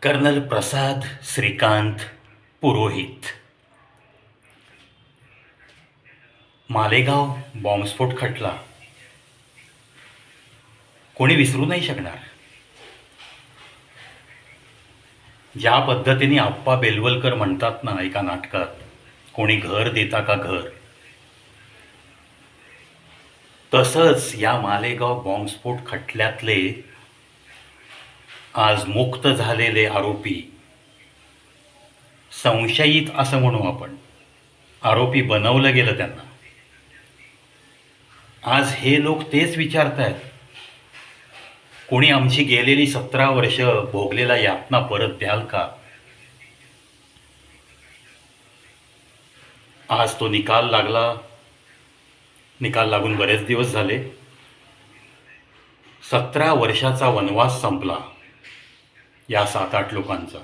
Colonel प्रसाद श्रीकांत पुरोहित. मालेगाव बॉम्बस्फोट खटला कोणी विसरू नाही शकणार. ज्या पद्धतीने आप्पा बेलवलकर म्हणतात ना एका नाटकात, कोणी घर देता का घर, तसंच या मालेगाव बॉम्बस्फोट खटल्यातले आज मुक्त झालेले आरोपी, संशयित असं म्हणू आपण, आरोपी बनवलं गेलं त्यांना. आज हे लोक तेच विचारतायत, कोणी आमची गेलेली 17 वर्ष भोगलेला यातना परत द्याल का? आज तो निकाल लागला. निकाल लागून बरेच दिवस झाले. 17 वर्षाचा वनवास संपला या 7-8 लोकांचा.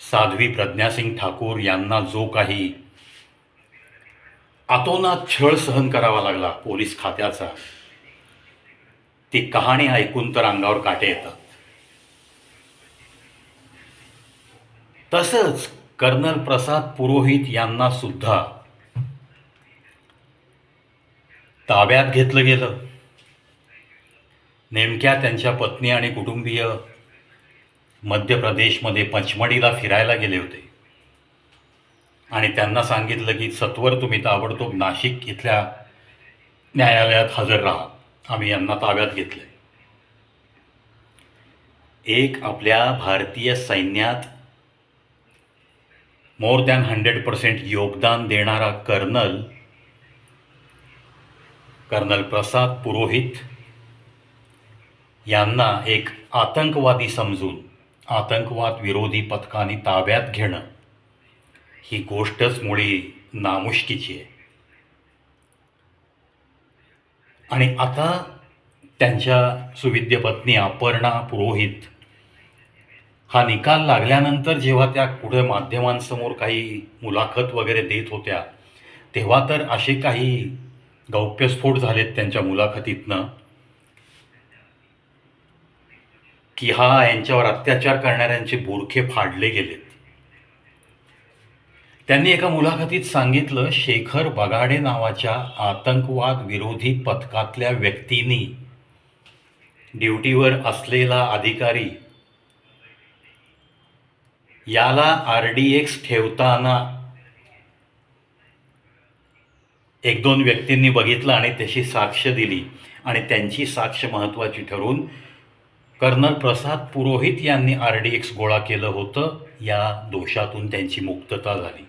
साध्वी प्रज्ञासिंग ठाकूर यांना जो काही अतोनात छळ सहन करावा लागला पोलीस खात्याचा, ती कहाणी ऐकून तर अंगावर काटे येतात. तसंच कर्नल प्रसाद पुरोहित यांना सुद्धा ताब्यात घेतलं गेलं. नेमक्या त्यांच्या पत्नी आणि कुटुंबीय मध्य प्रदेशमध्ये पंचमढीला फिरायला गेले होते आणि त्यांना सांगितलं की सत्वर तुम्ही ताबडतोब नाशिक इथल्या न्यायालयात हजर राहा, आम्ही यांना ताब्यात घेतले. एक आपल्या भारतीय सैन्यात मोर दॅन 100% योगदान देणारा कर्नल प्रसाद पुरोहित यांना एक आतंकवादी समजून आतंकवाद विरोधी पथकाने ताब्यात घेणं ही गोष्टच मुळी नामुष्कीची आहे. आणि आता त्यांच्या सुविद्य पत्नी अपर्णा पुरोहित हा निकाल लागल्यानंतर जेव्हा त्या पुढे माध्यमांसमोर काही मुलाखत वगैरे देत होत्या, तेव्हा तर असे काही गौप्यस्फोट झालेत त्यांच्या मुलाखतीतनं की यांच्यावर अत्याचार करणाऱ्यांचे बुरखे फाडले गेलेत. त्यांनी एका मुलाखतीत सांगितलं, शेखर बगाडे नावाच्या आतंकवाद विरोधी पथकातल्या व्यक्तींनी, ड्युटीवर असलेला अधिकारी याला RDX ठेवताना 1-2 व्यक्तींनी बघितलं आणि त्याची साक्ष दिली आणि त्यांची साक्ष महत्त्वाची ठरून कर्नल प्रसाद पुरोहित यांनी RDX गोळा केलं होतं. या दोषातून त्यांची मुक्तता झाली.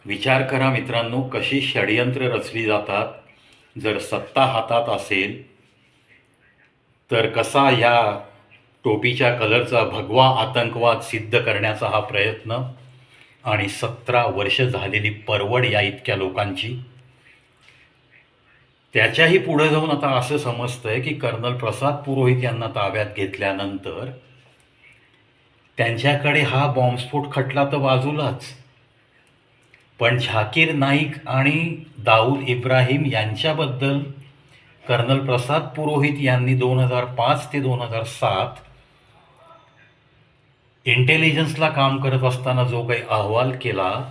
विचार करा मित्रांनो, कशी षडयंत्र रचली जातात. जर सत्ता हातात असेल तर कसा या टोपीच्या कलरचा भगवा आतंकवाद सिद्ध करण्याचा हा प्रयत्न, आणि 17 वर्ष झालेली परवड या इतक्या लोकांची. त्याच्याही पुढे जाऊन आता असं समजतंय की कर्नल प्रसाद पुरोहित यांना ताब्यात घेतल्यानंतर त्यांच्याकडे हा बॉम्बस्फोट खटला तर बाजूलाच, पण झाकीर नाईक आणि दाऊद इब्राहिम यांच्याबद्दल कर्नल प्रसाद पुरोहित यांनी 2005 ते 2007 इंटेलिजन्सला काम करत असताना जो काही अहवाल केला,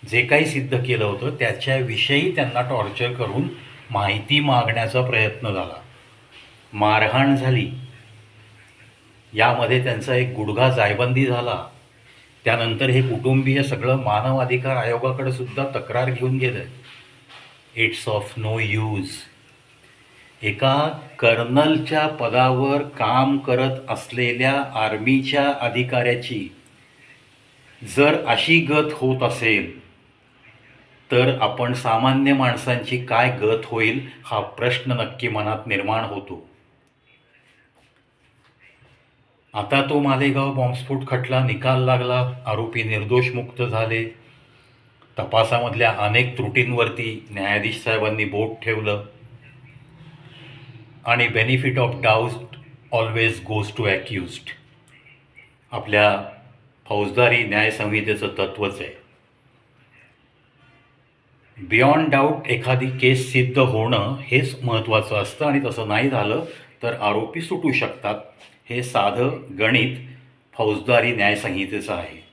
जे काही सिद्ध केलं होतं त्याच्याविषयी त्यांना टॉर्चर करून माहिती मागण्याचा प्रयत्न झाला. मारहाण झाली. यामध्ये त्यांचा एक गुडघा जायबंदी झाला. त्यानंतर हे कुटुंबीय सगळं मानवाधिकार आयोगाकडे सुद्धा तक्रार घेऊन गेलं. It's of no use. एका कर्नलच्या पदावर काम करत असलेल्या आर्मीच्या अधिकाऱ्याची जर अशी गत होत असेल तर आपण सामान्य माणसांची काय गत होईल हा प्रश्न नक्की मनात निर्माण होतो. आता तो मालेगाव बॉम्बस्फोट खटला निकाल लागला, आरोपी निर्दोष मुक्त झाले. तपासामधल्या अनेक त्रुटींवरती न्यायाधीश साहेबांनी बोट ठेवलं आणि benefit of doubt always goes to accused. आपल्या फौजदारी न्यायसंहितेचं तत्वच आहे. बियॉन्ड डाऊट एखादी केस सिद्ध होणं हेच महत्त्वाचं असतं, आणि तसं नाही झालं तर आरोपी सुटू शकतात. हे साधं गणित फौजदारी न्यायसंहितेचं आहे.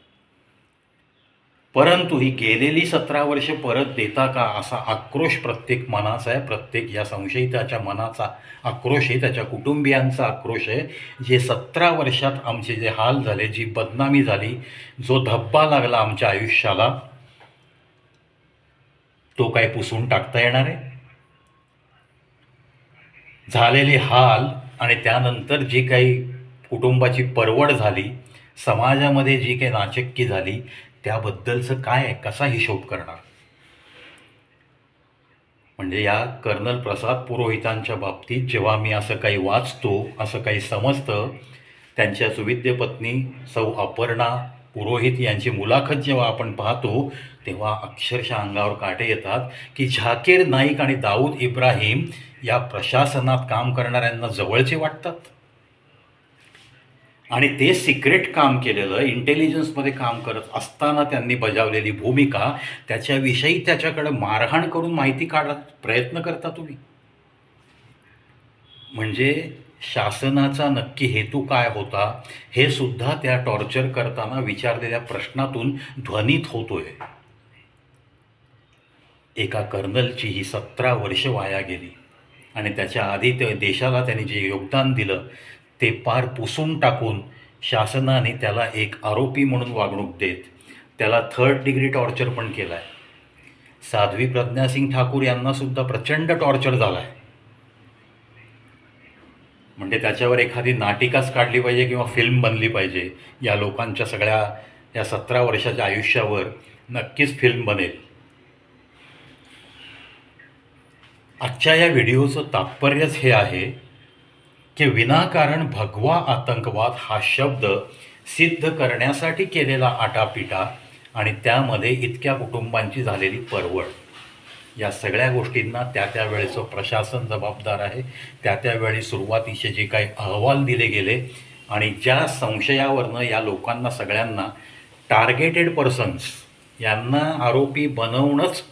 परंतु ही गेलेली 17 वर्ष परत देता का, असा आक्रोश प्रत्येक मनाचा आहे. प्रत्येक या संशयिताच्या मनाचा आक्रोश आहे, त्याच्या कुटुंबियांचा आक्रोश आहे. जे 17 वर्षात आमचे जे हाल झाले, जी बदनामी झाली, जो धब्बा लागला आमच्या आयुष्याला, तो काय पुसून टाकता येणार आहे? झालेले हाल आणि त्यानंतर जी काही कुटुंबाची परवड झाली, समाजामध्ये जी काही नाचक्की झाली, त्याबद्दलचं काय, कसा हिशोब करणार? म्हणजे या कर्नल प्रसाद पुरोहितांच्या बाबतीत जेव्हा मी असं काही वाचतो, असं काही समजतं, त्यांच्या सुविद्य पत्नी सौ अपर्णा पुरोहित यांची मुलाखत जेव्हा आपण पाहतो, तेव्हा अक्षरशः अंगावर काटे येतात की झाकीर नाईक आणि दाऊद इब्राहिम या प्रशासनात काम करणाऱ्यांना जवळचे वाटतात. आणि ते सिक्रेट काम केलेलं, इंटेलिजन्समध्ये काम करत असताना त्यांनी बजावलेली भूमिका, त्याच्याविषयी त्याच्याकडं मारहाण करून माहिती काढायचा प्रयत्न करता तुम्ही. म्हणजे शासनाचा नक्की हेतू काय होता, हे सुद्धा त्या टॉर्चर करताना विचारलेल्या प्रश्नातून ध्वनित होतोय. एका कर्नलची ही 17 वर्ष वाया गेली आणि त्याच्या आधी ते देशाला त्यांनी जे योगदान दिलं ते पार पुसून टाकून शासनाने त्याला एक आरोपी म्हणून वागणूक देत त्याला 3rd डिग्री टॉर्चर पण केलं आहे. साध्वी प्रज्ञासिंग ठाकूर यांनासुद्धा प्रचंड टॉर्चर झाला आहे. म्हणजे त्याच्यावर एखादी नाटिकाच काढली पाहिजे किंवा फिल्म बनली पाहिजे. या लोकांच्या सगळ्या या 17 वर्षाच्या आयुष्यावर नक्कीच फिल्म बनेल. आजच्या या व्हिडिओचं तात्पर्यच हे आहे की विनाकारण भगवा आतंकवाद हा शब्द सिद्ध करण्यासाठी केलेला आटापिटा आणि त्यामध्ये इतक्या कुटुंबांची झालेली परवड, या सगळ्या गोष्टींना त्या त्यावेळेचं प्रशासन जबाबदार आहे. त्या त्यावेळी सुरुवातीचे जे काही अहवाल दिले गेले आणि ज्या संशयावरनं या लोकांना सगळ्यांना टार्गेटेड पर्सन्स यांना आरोपी बनवणंच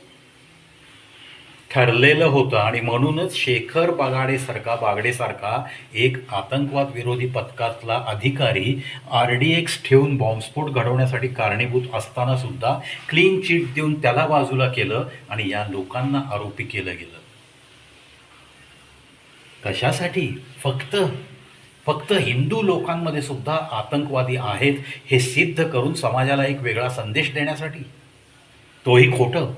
ठरलेलं होतं आणि म्हणूनच शेखर बागडेसारखा एक आतंकवाद विरोधी पथकातला अधिकारी RDX ठेवून बॉम्बस्फोट घडवण्यासाठी कारणीभूत असताना सुद्धा क्लीन चिट देऊन त्याला बाजूला केलं आणि या लोकांना आरोपी केलं गेलं. कशासाठी? फक्त हिंदू लोकांमध्ये सुद्धा आतंकवादी आहेत हे सिद्ध करून समाजाला एक वेगळा संदेश देण्यासाठी, तोही खोटं.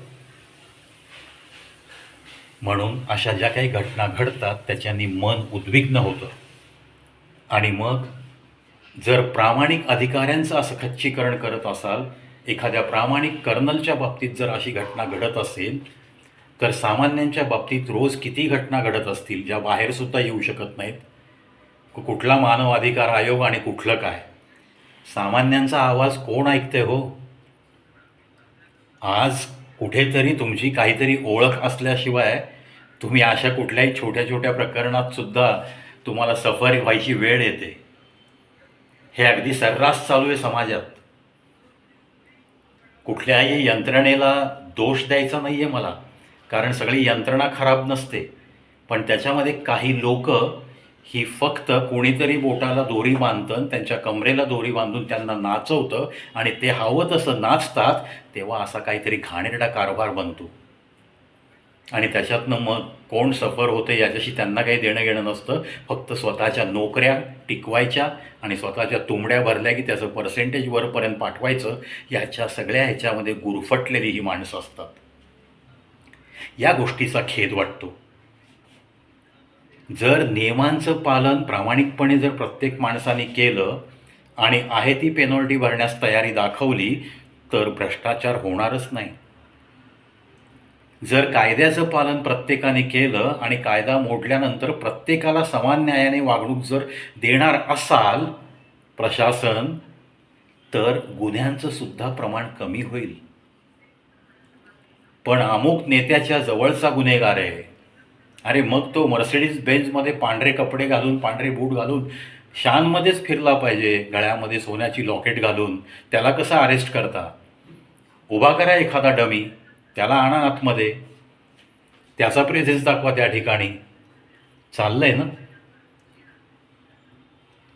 म्हणून अशा ज्या काही घटना घडतात त्याच्यानी मन उद्विग्न होतं. आणि मग जर प्रामाणिक अधिकाऱ्यांचं असं खच्चीकरण करत असाल, एखाद्या प्रामाणिक कर्नलच्या बाबतीत जर अशी घटना घडत असेल, तर सामान्यांच्या बाबतीत रोज किती घटना घडत असतील ज्या बाहेरसुद्धा येऊ शकत नाहीत. कुठला मानव अधिकार आयोग आणि कुठलं काय, सामान्यांचा आवाज कोण ऐकते हो? आज कुठेतरी तुमची काहीतरी ओळख असल्याशिवाय तुम्ही अशा कुठल्याही छोट्या छोट्या प्रकरणात सुद्धा तुम्हाला सफर व्हायची वेळ येते. हे अगदी सर्रास चालू आहे समाजात. कुठल्याही यंत्रणेला दोष द्यायचा नाही आहे मला, कारण सगळी यंत्रणा खराब नसते. पण त्याच्यामध्ये काही लोक ही फक्त कोणीतरी बोटाला दोरी बांधतं, त्यांच्या कमरेला दोरी बांधून त्यांना नाचवतं आणि ते हवं तसं नाचतात, तेव्हा असा काहीतरी घाणेरडा कारभार बनतो. आणि त्याच्यातनं मग कोण सफर होते याच्याशी त्यांना काही देणं घेणं नसतं. फक्त स्वतःच्या नोकऱ्या टिकवायच्या आणि स्वतःच्या तुंबड्या भरल्या की त्याचं पर्सेंटेज वरपर्यंत पाठवायचं, याच्या सगळ्या ह्याच्यामध्ये गुरफटलेली ही माणसं असतात. या गोष्टीचा खेद वाटतो. जर नियमांचं पालन प्रामाणिकपणे जर प्रत्येक माणसाने केलं आणि आहे ती पेनॉल्टी भरण्यास तयारी दाखवली तर भ्रष्टाचार होणारच नाही. जर कायद्याचं पालन प्रत्येकाने केलं आणि कायदा मोडल्यानंतर प्रत्येकाला समान न्यायाने वागणूक जर देणार असाल प्रशासन, तर गुन्ह्यांचं सुद्धा प्रमाण कमी होईल. पण अमुक नेत्याच्या जवळचा गुन्हेगार आहे, अरे मग तो मर्सिडीज बेंजमध्ये पांढरे कपडे घालून, पांढरे बूट घालून शानमध्येच फिरला पाहिजे, गळ्यामध्ये सोन्याची लॉकेट घालून. त्याला कसं अरेस्ट करता? उभा करा एखादा डमी, त्याला आणा आतमध्ये, त्याचा प्रेझेन्स दाखवा त्या ठिकाणी. चाललं आहे ना?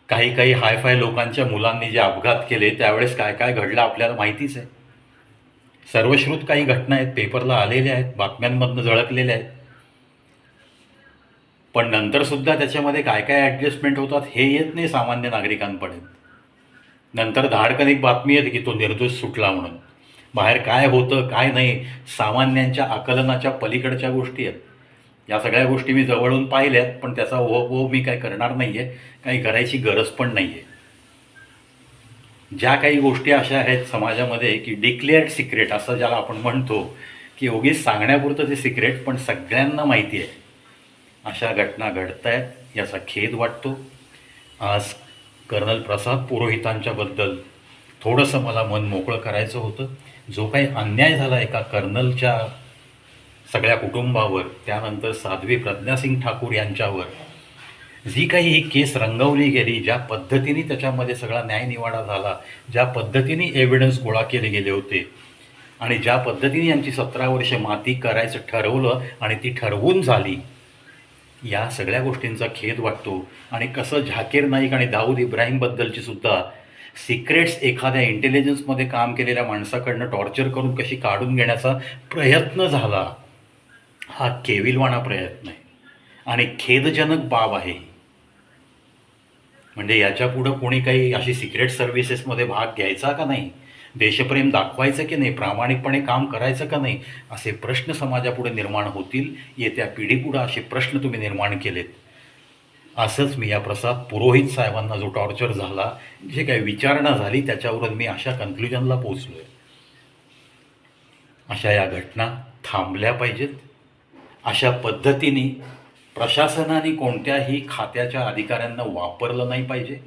काही काही हायफाय लोकांच्या मुलांनी जे अपघात केले त्यावेळेस काय काय घडलं आपल्याला माहितीच आहे. सर्वश्रुत काही घटना आहेत, पेपरला आलेल्या आहेत, बातम्यांमधनं झळकलेल्या आहेत. पण नंतरसुद्धा त्याच्यामध्ये काय काय ॲडजस्टमेंट होतात हे येत नाही सामान्य नागरिकांपर्यंत. नंतर धाडकन एक बातमी येते की तो निर्दोष सुटला म्हणून. बाहेर काय होतं काय नाही सामान्यांच्या आकलनाच्या पलीकडच्या गोष्टी आहेत. या सगळ्या गोष्टी मी जवळून पाहिल्यात, पण त्याचा मी काय करणार नाही आहे, काही करायची गरज पण नाही आहे. ज्या काही गोष्टी अशा आहेत समाजामध्ये की डिक्लेअर्ड सिक्रेट असं ज्याला आपण म्हणतो, की उगीच सांगण्यापुरतं ते सिक्रेट पण सगळ्यांना माहिती आहे, अशा घटना घडत आहेत. याचा खेद वाटतो. आज कर्नल प्रसाद पुरोहितांच्याबद्दल थोडंसं मला मन मोकळं करायचं होतं. जो काही अन्याय झाला एका कर्नलच्या सगळ्या कुटुंबावर, त्यानंतर साध्वी प्रज्ञासिंग ठाकूर यांच्यावर जी काही ही केस रंगवली गेली, ज्या पद्धतीने त्याच्यामध्ये सगळा न्यायनिवाडा झाला, ज्या पद्धतीने एव्हिडन्स गोळा केले गेले होते आणि ज्या पद्धतीने यांची 17 वर्षे माती करायचं ठरवलं आणि ती ठरवून झाली, या सगळ्या गोष्टींचा खेद वाटतो. आणि कसं झाकीर नाईक आणि दाऊद इब्राहिमबद्दलची सुद्धा सिक्रेट्स एखाद्या इंटेलिजन्समध्ये काम केलेल्या माणसाकडनं टॉर्चर करून कशी काढून घेण्याचा प्रयत्न झाला, हा केविलवाणा प्रयत्न आहे आणि खेदजनक बाब आहे. म्हणजे याच्यापुढं कोणी काही अशी सिक्रेट सर्व्हिसेसमध्ये भाग घ्यायचा का नाही, देशप्रेम दाखवायचं की नाही, प्रामाणिकपणे काम करायचं का नाही, असे प्रश्न समाजापुढे निर्माण होतील. येत्या पिढीपुढं असे प्रश्न तुम्ही निर्माण केलेत. असंच मी या प्रसाद पुरोहित साहेबांना जो टॉर्चर झाला, जे काही विचारणा झाली, त्याच्यावरून मी अशा कन्क्लुजनला पोचलो आहे. अशा या घटना थांबल्या पाहिजेत. अशा पद्धतीने प्रशासनाने कोणत्याही खात्याच्या अधिकाऱ्यांना वापरलं नाही पाहिजे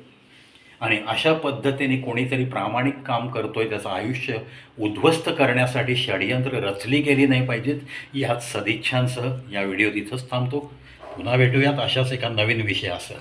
आणि अशा पद्धतीने कोणीतरी प्रामाणिक काम करतोय त्याचं आयुष्य उद्ध्वस्त करण्यासाठी षडयंत्र रचली गेली नाही पाहिजेत. याच सदिच्छांसह या व्हिडिओ तिथंच थांबतो. पुन्हा भेटूयात अशाच एका नवीन विषयासह.